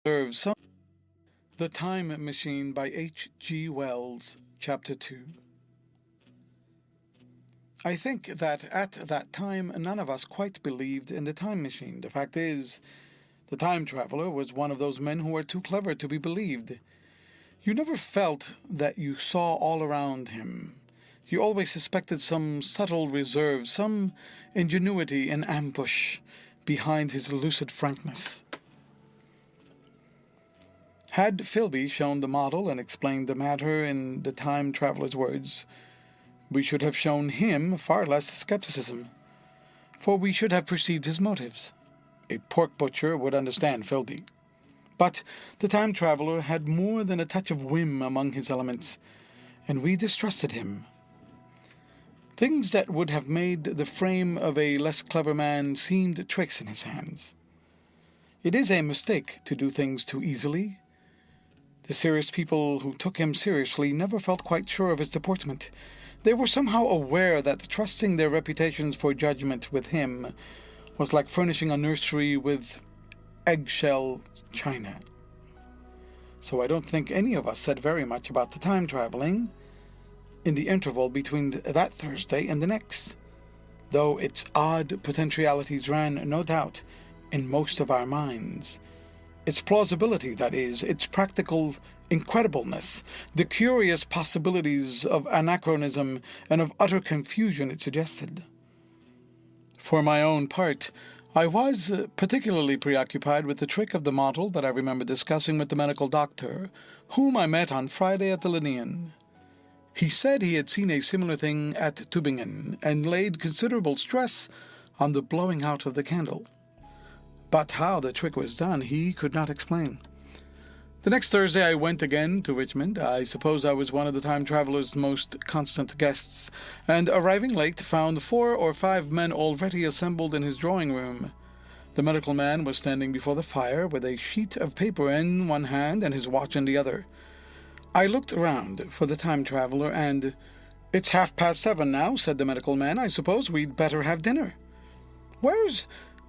Observe some The Time Machine by H. G. Wells, Chapter 2. I think that at that time none of us quite believed in the time machine. The fact is, the time traveler was one of those men who were too clever to be believed. You never felt that you saw all around him. You always suspected some subtle reserve, some ingenuity in ambush behind his lucid frankness. Had Philby shown the model and explained the matter in the time traveler's words, we should have shown him far less skepticism, for we should have perceived his motives. A pork butcher would understand Philby. But the time traveler had more than a touch of whim among his elements, and we distrusted him. Things that would have made the frame of a less clever man seemed tricks in his hands. It is a mistake to do things too easily. The serious people who took him seriously never felt quite sure of his deportment. They were somehow aware that trusting their reputations for judgment with him was like furnishing a nursery with eggshell china. So I don't think any of us said very much about the time traveling in the interval between that Thursday and the next, though its odd potentialities ran, no doubt, in most of our minds. Its plausibility, that is, its practical incredibleness, the curious possibilities of anachronism and of utter confusion it suggested. For my own part, I was particularly preoccupied with the trick of the model that I remember discussing with the medical doctor, whom I met on Friday at the Linnean. He said he had seen a similar thing at Tübingen, and laid considerable stress on the blowing out of the candle. But how the trick was done he could not explain. The next Thursday I went again to Richmond. I suppose I was one of the time traveler's most constant guests, and arriving late found 4 or 5 men already assembled in his drawing room. The medical man was standing before the fire with a sheet of paper in one hand and his watch in the other. I looked around for the time traveler, and "It's 7:30 now," said the medical man. "I suppose we'd better have dinner." "Where's—"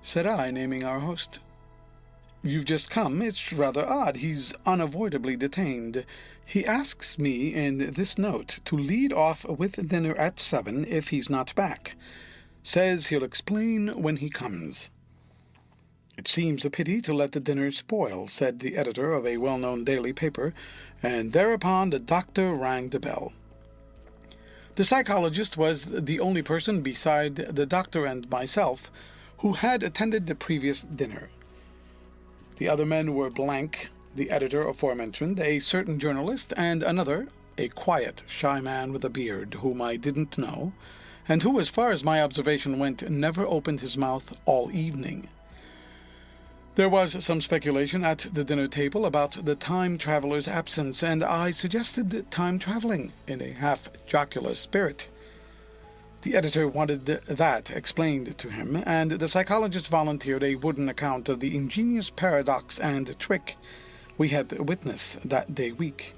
said I, naming our host. "You've just come? It's rather odd. He's unavoidably detained. He asks me in this note to lead off with dinner at 7 if he's not back. Says he'll explain when he comes." "It seems a pity to let the dinner spoil," said the editor of a well-known daily paper, and thereupon the doctor rang the bell. The psychologist was the only person beside the doctor and myself who had attended the previous dinner. The other men were Blank, the editor aforementioned, a certain journalist, and another, a quiet, shy man with a beard, whom I didn't know, and who, as far as my observation went, never opened his mouth all evening. There was some speculation at the dinner table about the time traveler's absence, and I suggested time traveling in a half-jocular spirit. The editor wanted that explained to him, and the psychologist volunteered a wooden account of the ingenious paradox and trick we had witnessed that day week.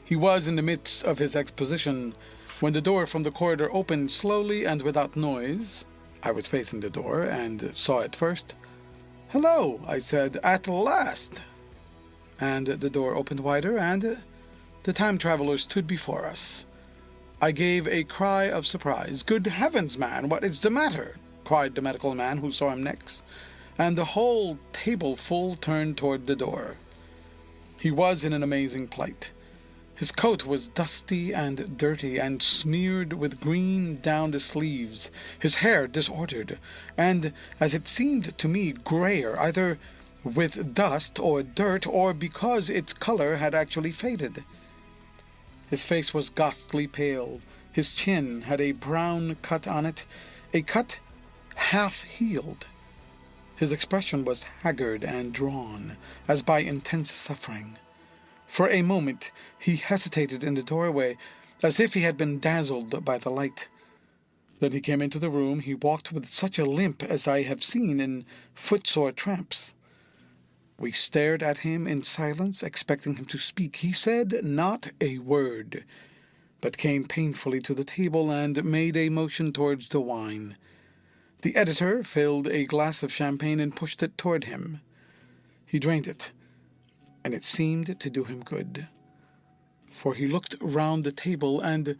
He was in the midst of his exposition when the door from the corridor opened slowly and without noise. I was facing the door and saw it first. "Hello," I said, "at last!" And the door opened wider, and the time traveler stood before us. I gave a cry of surprise. "Good heavens, man, what is the matter?" cried the medical man who saw him next, and the whole tableful turned toward the door. He was in an amazing plight. His coat was dusty and dirty, and smeared with green down the sleeves, his hair disordered, and, as it seemed to me, grayer, either with dust or dirt, or because its color had actually faded. His face was ghastly pale. His chin had a brown cut on it, a cut half-healed. His expression was haggard and drawn, as by intense suffering. For a moment he hesitated in the doorway, as if he had been dazzled by the light. Then he came into the room. He walked with such a limp as I have seen in footsore tramps. We stared at him in silence, expecting him to speak. He said not a word, but came painfully to the table and made a motion towards the wine. The editor filled a glass of champagne and pushed it toward him. He drained it, and it seemed to do him good, for he looked round the table and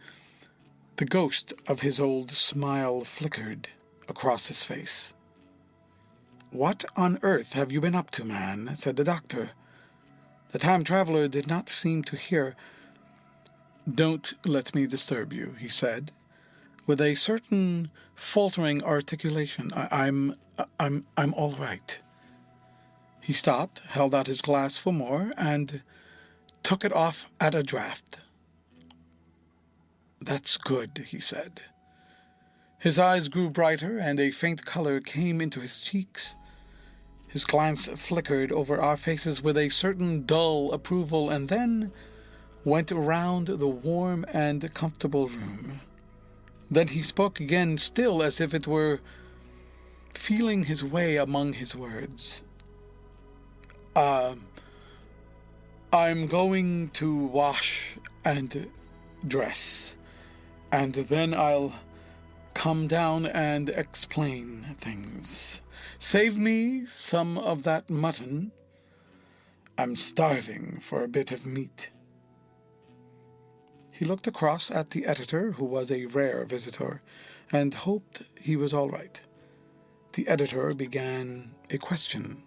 the ghost of his old smile flickered across his face. "What on earth have you been up to, man?" said the doctor. The time traveler did not seem to hear. "Don't let me disturb you," he said, with a certain faltering articulation. I'm all right." He stopped, held out his glass for more, and took it off at a draught. "That's good," he said. His eyes grew brighter, and a faint color came into his cheeks. His glance flickered over our faces with a certain dull approval, and then went around the warm and comfortable room. Then he spoke again, still as if it were feeling his way among his words. I'm going to wash and dress, and then I'll come down and explain things. Save me some of that mutton. I'm starving for a bit of meat." He looked across at the editor, who was a rare visitor, and hoped he was all right. The editor began a question.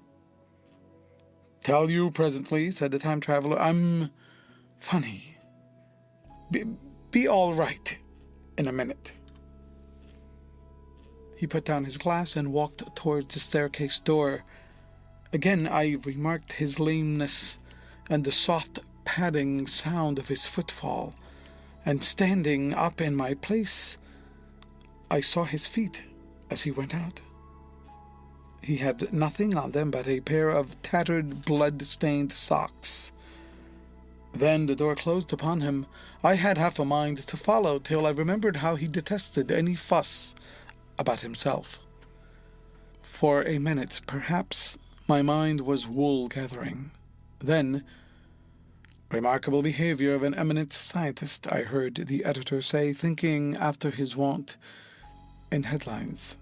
"Tell you presently," said the time traveler. "I'm funny. Be all right in a minute." He put down his glass and walked towards the staircase door. Again I remarked his lameness and the soft padding sound of his footfall, and standing up in my place, I saw his feet as he went out. He had nothing on them but a pair of tattered, blood-stained socks. Then the door closed upon him. I had half a mind to follow till I remembered how he detested any fuss about himself. For a minute, perhaps, my mind was wool-gathering. Then, "Remarkable behavior of an eminent scientist," I heard the editor say, thinking after his wont in headlines.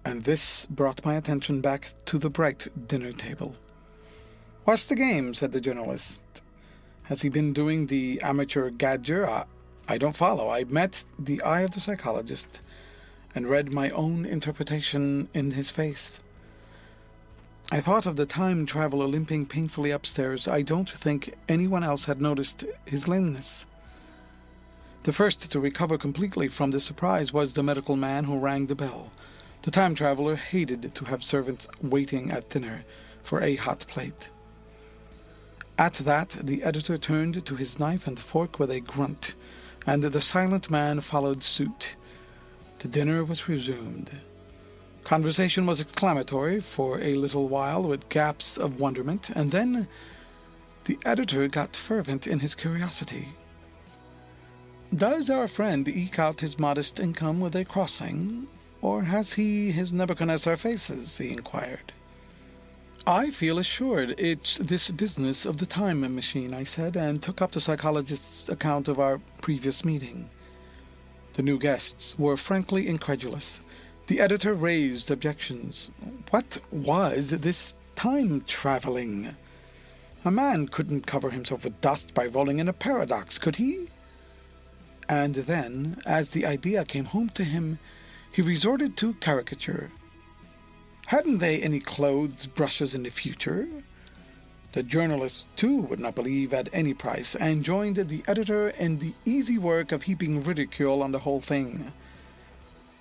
And this brought my attention back to the bright dinner table. "What's the game?" said the journalist. "Has he been doing the amateur gadger? I don't follow." I met the eye of the psychologist and read my own interpretation in his face. I thought of the time traveler limping painfully upstairs. I don't think anyone else had noticed his lameness. The first to recover completely from the surprise was the medical man who rang the bell. The time traveler hated to have servants waiting at dinner for a hot plate. At that, the editor turned to his knife and fork with a grunt, and the silent man followed suit. The dinner was resumed. Conversation was exclamatory for a little while, with gaps of wonderment, and then the editor got fervent in his curiosity. "Does our friend eke out his modest income with a crossing, or has he his Nebuchadnezzar faces?" he inquired. "I feel assured it's this business of the time machine," I said, and took up the psychologist's account of our previous meeting. The new guests were frankly incredulous. The editor raised objections. What was this time-traveling? A man couldn't cover himself with dust by rolling in a paradox, could he? And then, as the idea came home to him, he resorted to caricature. Hadn't they any clothes brushes in the future? The journalist, too, would not believe at any price, and joined the editor in the easy work of heaping ridicule on the whole thing.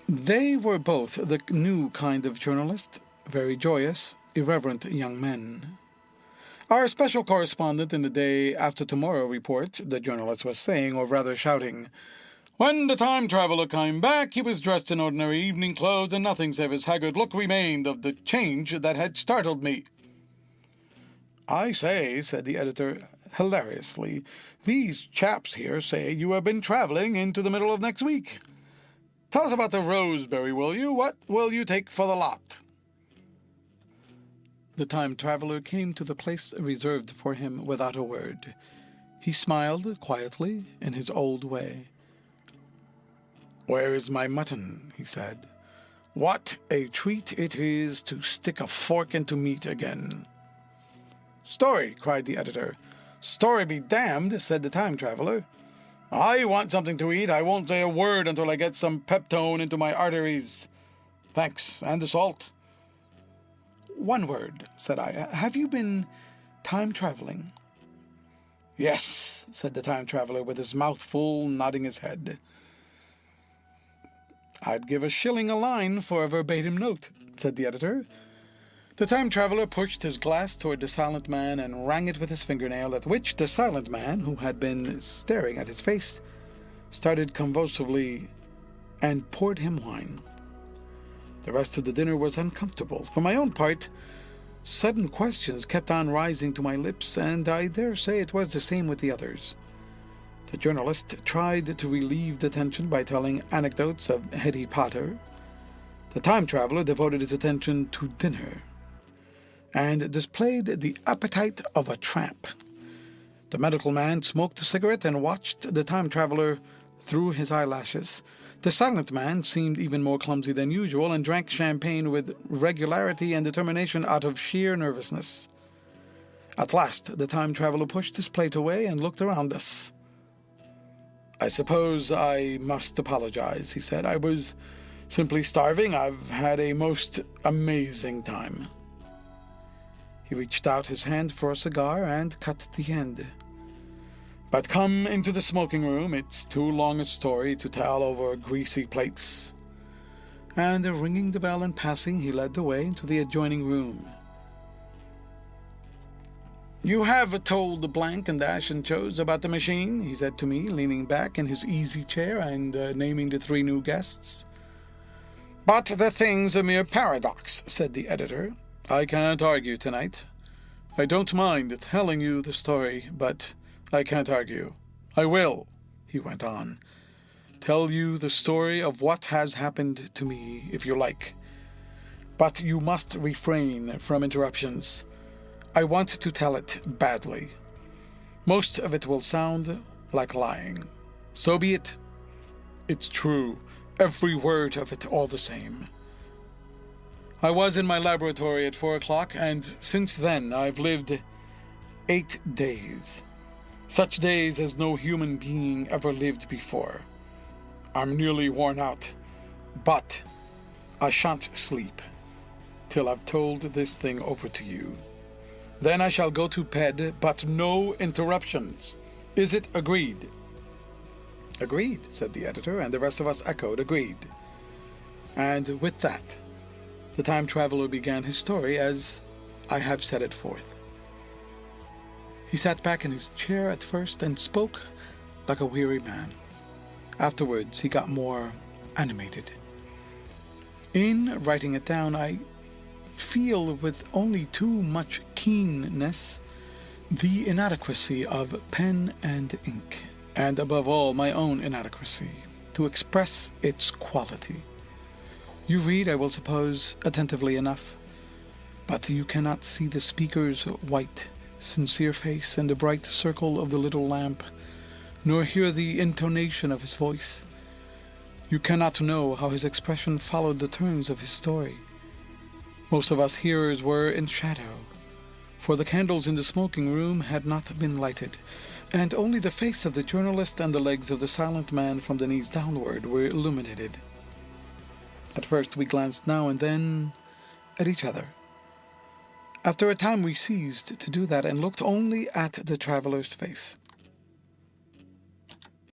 They were both the new kind of journalist, very joyous, irreverent young men. "Our special correspondent in the Day After Tomorrow report," the journalist was saying, or rather shouting. "When the time traveler came back, he was dressed in ordinary evening clothes, and nothing save his haggard look remained of the change that had startled me." "I say," said the editor hilariously, "these chaps here say you have been traveling into the middle of next week. Tell us about the Roseberry, will you? What will you take for the lot?" The time traveler came to the place reserved for him without a word. He smiled quietly in his old way. "Where is my mutton?" he said. "What a treat it is to stick a fork into meat again." "Story," cried the editor. "Story be damned," said the time traveler. "I want something to eat. I won't say a word until I get some peptone into my arteries. Thanks, and the salt." "One word," said I. "Have you been time traveling?" "Yes," said the time traveler with his mouth full, nodding his head. "I'd give a shilling a line for a verbatim note," said the editor. The time traveler pushed his glass toward the silent man and rang it with his fingernail, at which the silent man, who had been staring at his face, started convulsively and poured him wine. The rest of the dinner was uncomfortable. For my own part, sudden questions kept on rising to my lips, and I dare say it was the same with the others. The journalist tried to relieve the tension by telling anecdotes of Hetty Potter. The time traveler devoted his attention to dinner and displayed the appetite of a tramp. The medical man smoked a cigarette and watched the time traveler through his eyelashes. The silent man seemed even more clumsy than usual and drank champagne with regularity and determination out of sheer nervousness. At last, the time traveler pushed his plate away and looked around us. "I suppose I must apologize," he said. "I was simply starving. I've had a most amazing time." He reached out his hand for a cigar and cut the end. "But come into the smoking room. It's too long a story to tell over greasy plates." And ringing the bell and passing, he led the way into the adjoining room. "You have told the blank and dash and chose about the machine," he said to me, leaning back in his easy chair and naming the 3 new guests. "But the thing's a mere paradox," said the editor. "I can't argue tonight. I don't mind telling you the story, but I can't argue. I will," he went on, "tell you the story of what has happened to me, if you like. But you must refrain from interruptions. I want to tell it badly. Most of it will sound like lying. So be it. It's true, every word of it all the same. I was in my laboratory at 4 o'clock, and since then I've lived 8 days. Such days as no human being ever lived before. I'm nearly worn out, but I shan't sleep till I've told this thing over to you. Then I shall go to bed, but no interruptions. Is it agreed?" "Agreed," said the editor, and the rest of us echoed agreed. And with that, the time traveler began his story as I have set it forth. He sat back in his chair at first and spoke like a weary man. Afterwards, he got more animated. In writing it down, I feel with only too much keenness the inadequacy of pen and ink, and above all my own inadequacy, to express its quality. You read, I will suppose, attentively enough, but you cannot see the speaker's white, sincere face and the bright circle of the little lamp, nor hear the intonation of his voice. You cannot know how his expression followed the turns of his story. Most of us hearers were in shadow, for the candles in the smoking room had not been lighted, and only the face of the journalist and the legs of the silent man from the knees downward were illuminated. At first we glanced now and then at each other. After a time we ceased to do that and looked only at the traveler's face.